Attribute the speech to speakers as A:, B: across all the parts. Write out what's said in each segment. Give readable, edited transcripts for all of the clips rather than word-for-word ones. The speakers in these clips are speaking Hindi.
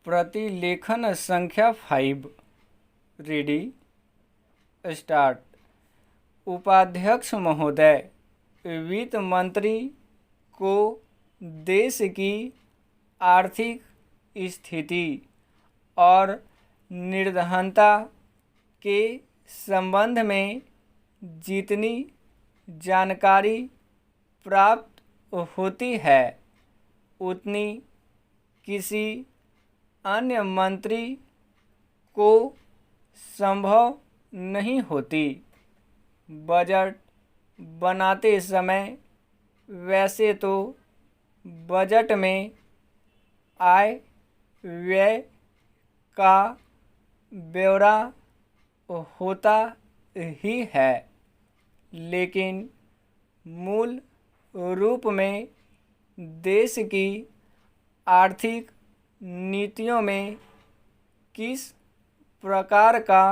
A: प्रतिलेखन संख्या 5। Ready start. उपाध्यक्ष महोदय, वित्त मंत्री को देश की आर्थिक स्थिति और निर्धनता के संबंध में जितनी जानकारी प्राप्त होती है उतनी किसी अन्य मंत्री को संभव नहीं होती। बजट बनाते समय वैसे तो बजट में आय व्यय का ब्यौरा होता ही है, लेकिन मूल रूप में देश की आर्थिक नीतियों में किस प्रकार का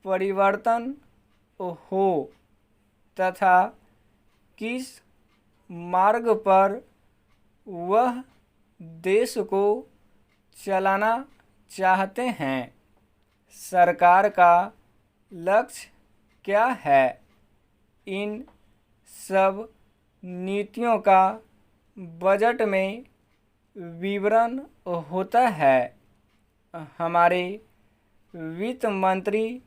A: परिवर्तन हो तथा किस मार्ग पर वह देश को चलाना चाहते हैं, सरकार का लक्ष्य क्या है, इन सब नीतियों का बजट में विवरण होता है। हमारे वित्त मंत्री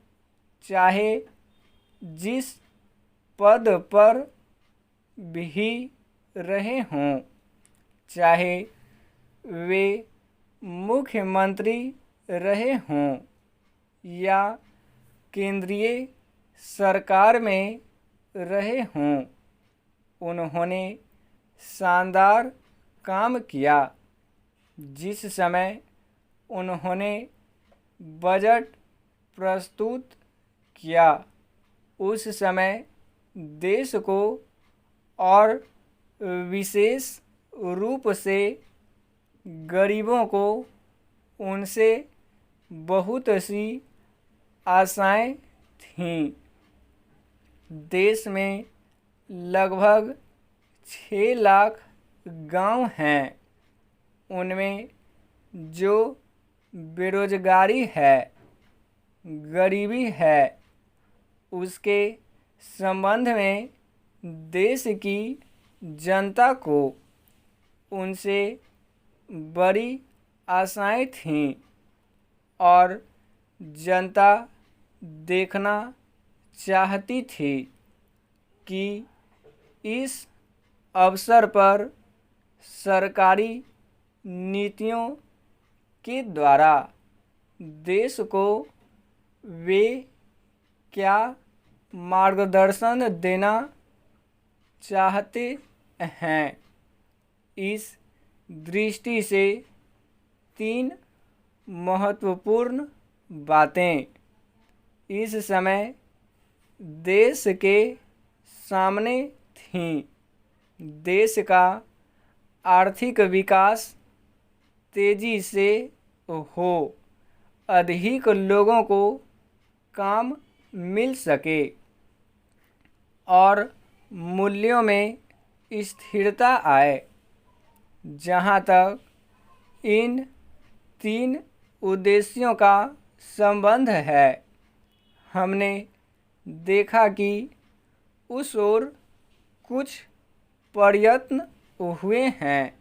A: चाहे जिस पद पर भी रहे हों, चाहे वे मुख्यमंत्री रहे हों या केंद्रीय सरकार में रहे हों, उन्होंने शानदार काम किया। जिस समय उन्होंने बजट प्रस्तुत किया उस समय देश को और विशेष रूप से गरीबों को उनसे बहुत सी आशाएं थीं। देश में लगभग 6 लाख गांव हैं। उनमें जो बेरोजगारी है, गरीबी है, उसके संबंध में देश की जनता को उनसे बड़ी आशाएं थीं और जनता देखना चाहती थी कि इस अवसर पर सरकारी नीतियों के द्वारा देश को वे क्या मार्गदर्शन देना चाहते हैं। इस दृष्टि से 3 महत्वपूर्ण बातें इस समय देश के सामने थीं। देश का आर्थिक विकास तेजी से हो, अधिक लोगों को काम मिल सके और मूल्यों में स्थिरता आए। जहाँ तक इन 3 उद्देश्यों का संबंध है, हमने देखा कि उस ओर कुछ प्रयत्न हुए हैं।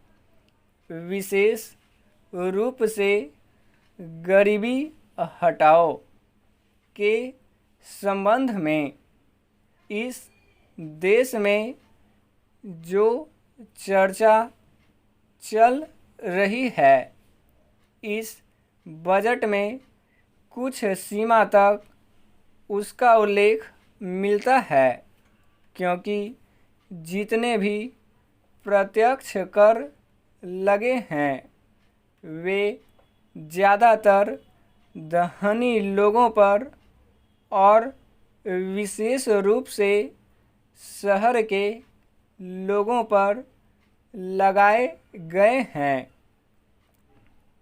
A: विशेष रूप से गरीबी हटाओ के संबंध में इस देश में जो चर्चा चल रही है, इस बजट में कुछ सीमा तक उसका उल्लेख मिलता है, क्योंकि जितने भी प्रत्यक्ष कर लगे हैं वे ज़्यादातर धनी लोगों पर और विशेष रूप से शहर के लोगों पर लगाए गए हैं।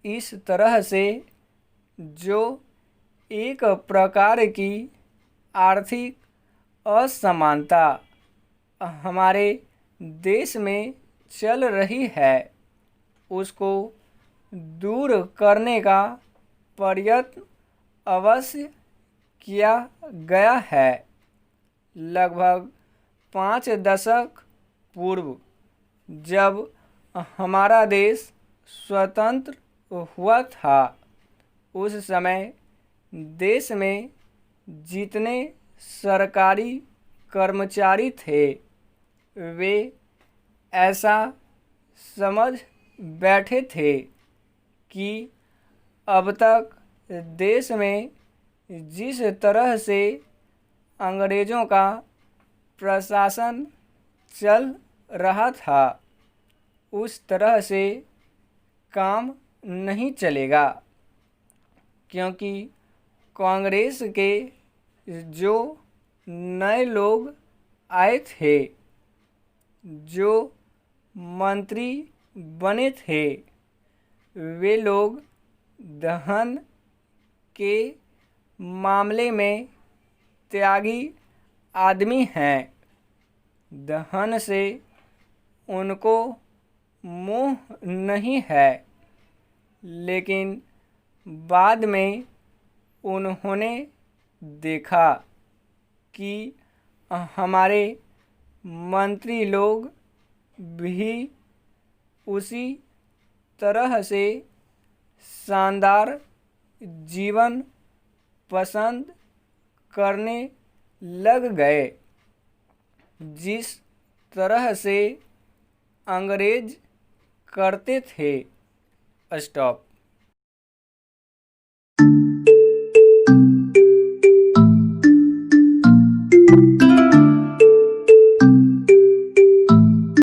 A: इस तरह से जो एक प्रकार की आर्थिक असमानता हमारे देश में चल रही है, उसको दूर करने का प्रयत्न अवश्य किया गया है। लगभग 5 दशक पूर्व जब हमारा देश स्वतंत्र हुआ था, उस समय देश में जितने सरकारी कर्मचारी थे वे ऐसा समझ बैठे थे कि अब तक देश में जिस तरह से अंग्रेज़ों का प्रशासन चल रहा था उस तरह से काम नहीं चलेगा, क्योंकि कांग्रेस के जो नए लोग आए थे, जो मंत्री बने थे, वे लोग धन के मामले में त्यागी आदमी हैं। धन से उनको मोह नहीं है, लेकिन बाद में उन्होंने देखा कि हमारे मंत्री लोग भी उसी तरह से शानदार जीवन पसंद करने लग गए जिस तरह से अंग्रेज करते थे। स्टॉप।